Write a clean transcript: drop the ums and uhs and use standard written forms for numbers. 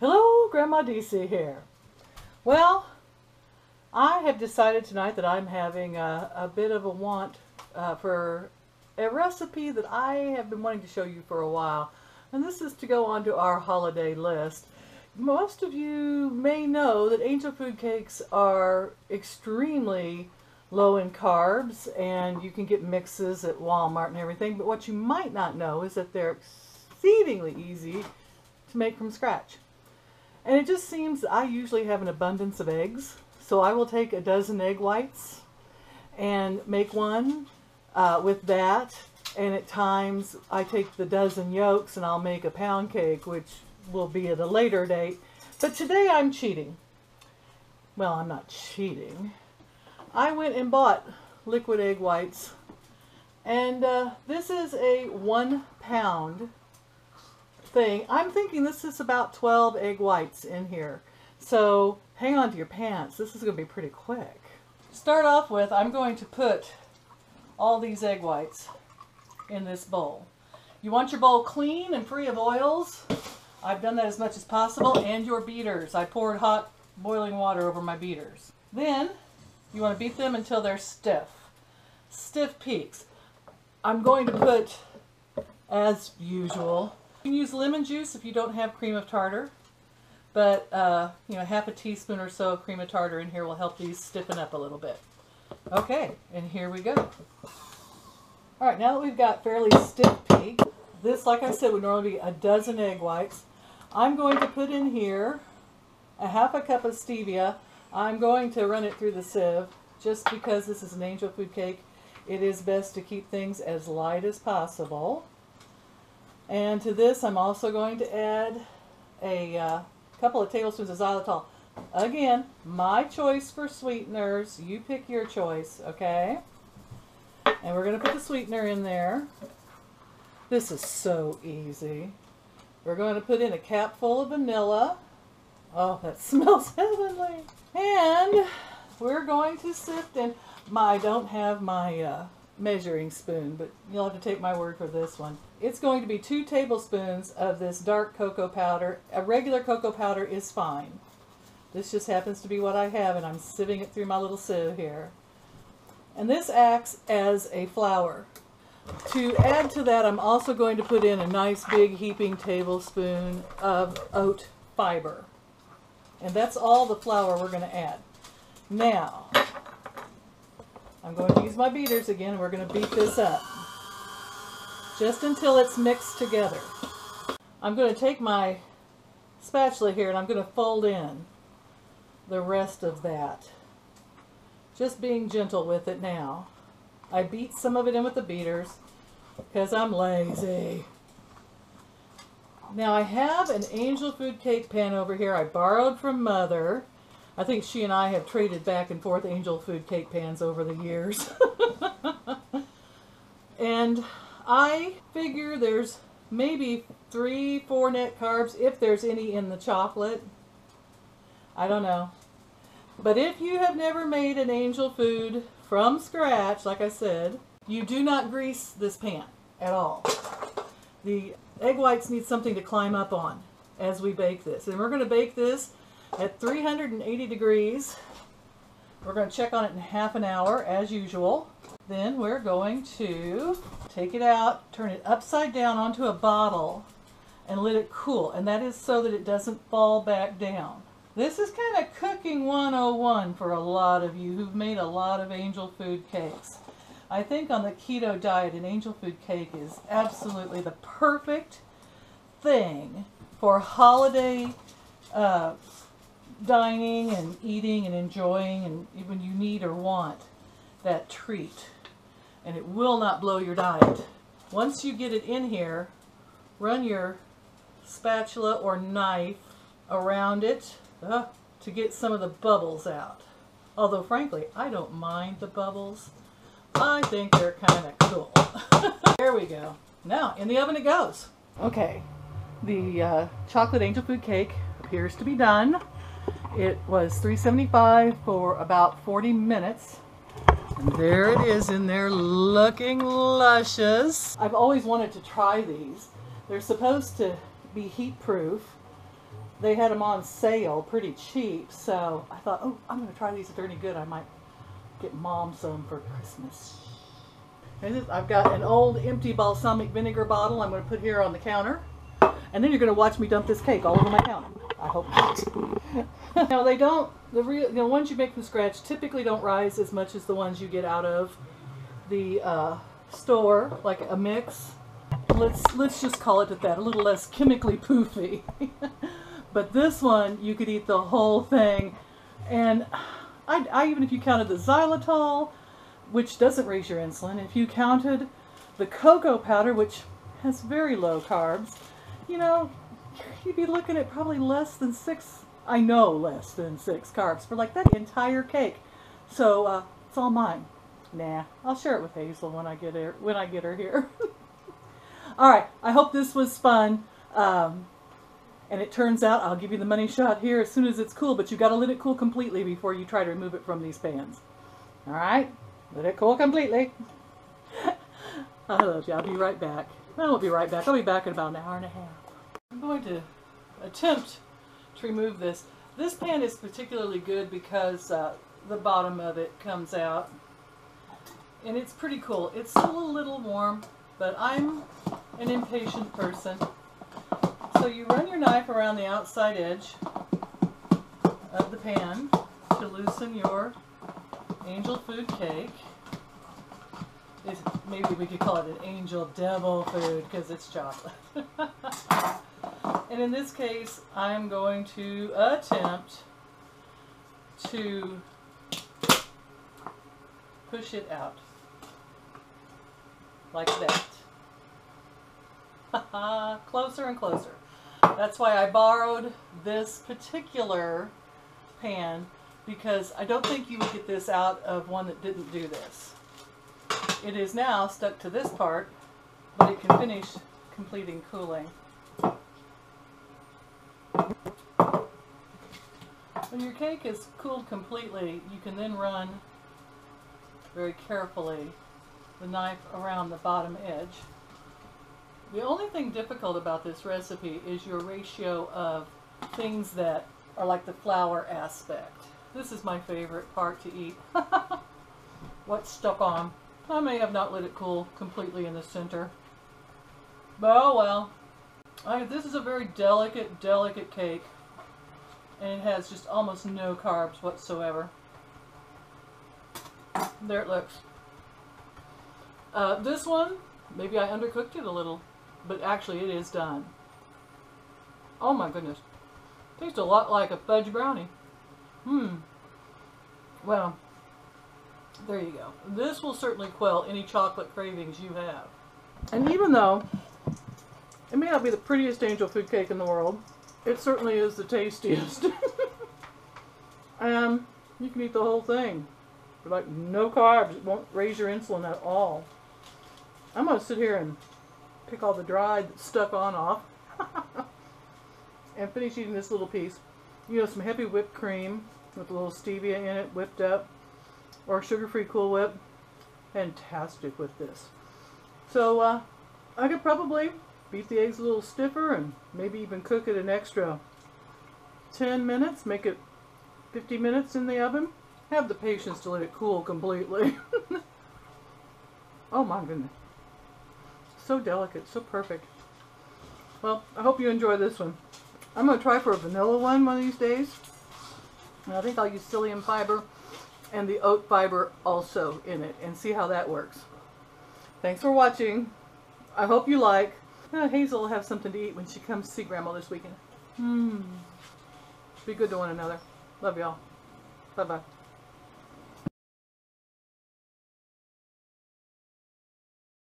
Hello, Grandma DC here. Well, I have decided tonight that I'm having a bit of a want for a recipe that I have been wanting to show you for a while. And this is to go onto our holiday list. Most of you may know that angel food cakes are extremely low in carbs, and you can get mixes at Walmart and everything. But what you might not know is that they're exceedingly easy to make from scratch. And it just seems I usually have an abundance of eggs, so I will take a dozen egg whites and make one with that. And at times I take the dozen yolks and I'll make a pound cake, which will be at a later date. But today I'm cheating. Well, I'm not cheating. I went and bought liquid egg whites, and this is a 1 pound thing. I'm thinking this is about 12 egg whites in here. So hang on to your pants. This is going to be pretty quick. To start off with, I'm going to put all these egg whites in this bowl. You want your bowl clean and free of oils. I've done that as much as possible. And your beaters. I poured hot boiling water over my beaters. Then you want to beat them until they're stiff. Stiff peaks. I'm going to put, as usual, you can use lemon juice if you don't have cream of tartar, but you know, half a teaspoon or so of cream of tartar in here will help these stiffen up a little bit. Okay, and here we go. All right, now that we've got fairly stiff peak, this, like I said, would normally be a dozen egg whites. I'm going to put in here a half a cup of stevia. I'm going to run it through the sieve just because this is an angel food cake. It is best to keep things as light as possible. And to this, I'm also going to add a couple of tablespoons of xylitol. Again, my choice for sweeteners. You pick your choice, okay? And we're going to put the sweetener in there. This is so easy. We're going to put in a capful of vanilla. Oh, that smells heavenly. And we're going to sift in. I don't have my measuring spoon, but you'll have to take my word for this one. It's going to be 2 tablespoons of this dark cocoa powder. A regular cocoa powder is fine. This just happens to be what I have, and I'm sieving it through my little sieve here. And this acts as a flour. To add to that, I'm also going to put in a nice big heaping tablespoon of oat fiber. And that's all the flour we're going to add. Now, I'm going to use my beaters again. We're going to beat this up just until it's mixed together. I'm going to take my spatula here and I'm going to fold in the rest of that. Just being gentle with it now. I beat some of it in with the beaters because I'm lazy. Now I have an angel food cake pan over here I borrowed from Mother. I think she and I have traded back and forth angel food cake pans over the years. And I figure there's maybe 3-4 net carbs, if there's any in the chocolate. I don't know. But if you have never made an angel food from scratch, like I said, you do not grease this pan at all. The egg whites need something to climb up on as we bake this. And we're going to bake this at 380 degrees. We're going to check on it in half an hour as usual. Then we're going to take it out, turn it upside down onto a bottle, and let it cool. And that is so that it doesn't fall back down. This is kind of cooking 101 for a lot of you who've made a lot of angel food cakes. I think on the keto diet, an angel food cake is absolutely the perfect thing for holiday dining and eating and enjoying, and when you need or want that treat. And it will not blow your diet. Once you get it in here, run your spatula or knife around it to get some of the bubbles out. Although frankly, I don't mind the bubbles. I think they're kind of cool. There we go. Now in the oven it goes. Okay, the chocolate angel food cake appears to be done. It was 375 for about 40 minutes. And there it is in there looking luscious. I've always wanted to try these. They're supposed to be heat proof. they had them on sale pretty cheap. So I thought, oh, I'm going to try these. If they're any good, I might get Mom some for Christmas. And I've got an old empty balsamic vinegar bottle I'm going to put here on the counter. And then you're going to watch me dump this cake all over my counter. I hope not. Now, they don't, the ones you make from scratch typically don't rise as much as the ones you get out of the store, like a mix. Let's just call it at that, a little less chemically poofy. But this one, you could eat the whole thing. And I even if you counted the xylitol, which doesn't raise your insulin, if you counted the cocoa powder, which has very low carbs, you know, you'd be looking at probably less than 6, I know less than 6 carbs for like that entire cake. So it's all mine. Nah, I'll share it with Hazel when I get her here. All right, I hope this was fun. And it turns out I'll give you the money shot here as soon as it's cool, but you got to let it cool completely before you try to remove it from these pans. All right, let it cool completely. I love you. I'll be right back. I won't be right back. I'll be back in about an hour and a half. I'm going to attempt to remove this. This pan is particularly good because the bottom of it comes out. And it's pretty cool. It's still a little warm, but I'm an impatient person. So you run your knife around the outside edge of the pan to loosen your angel food cake. Maybe we could call it an angel devil food because it's chocolate. And in this case, I'm going to attempt to push it out like that. Closer and closer. That's why I borrowed this particular pan, because I don't think you would get this out of one that didn't do this. It is now stuck to this part, but it can finish completing cooling. When your cake is cooled completely, you can then run very carefully the knife around the bottom edge. The only thing difficult about this recipe is your ratio of things that are like the flour aspect. This is my favorite part to eat. What's stuck on. I may have not let it cool completely in the center. But oh well. This is a very delicate cake. And it has just almost no carbs whatsoever. There it looks. This one, maybe I undercooked it a little, but actually it is done. Oh my goodness. Tastes a lot like a fudge brownie. Well, there you go. This will certainly quell any chocolate cravings you have. And even though it may not be the prettiest angel food cake in the world, it certainly is the tastiest. And you can eat the whole thing. Like no carbs. It won't raise your insulin at all. I'm going to sit here and pick all the dried stuck on off. And finish eating this little piece. You know, some heavy whipped cream with a little stevia in it, whipped up. Or sugar-free Cool Whip. Fantastic with this. So, I could probably beat the eggs a little stiffer and maybe even cook it an extra 10 minutes. Make it 50 minutes in the oven. Have the patience to let it cool completely. Oh my goodness. So delicate, so perfect. Well, I hope you enjoy this one. I'm going to try for a vanilla one of these days. And I think I'll use psyllium fiber and the oat fiber also in it and see how that works. Thanks for watching. I hope you like. Hazel will have something to eat when she comes to see Grandma this weekend. Be good to one another. Love y'all. Bye-bye.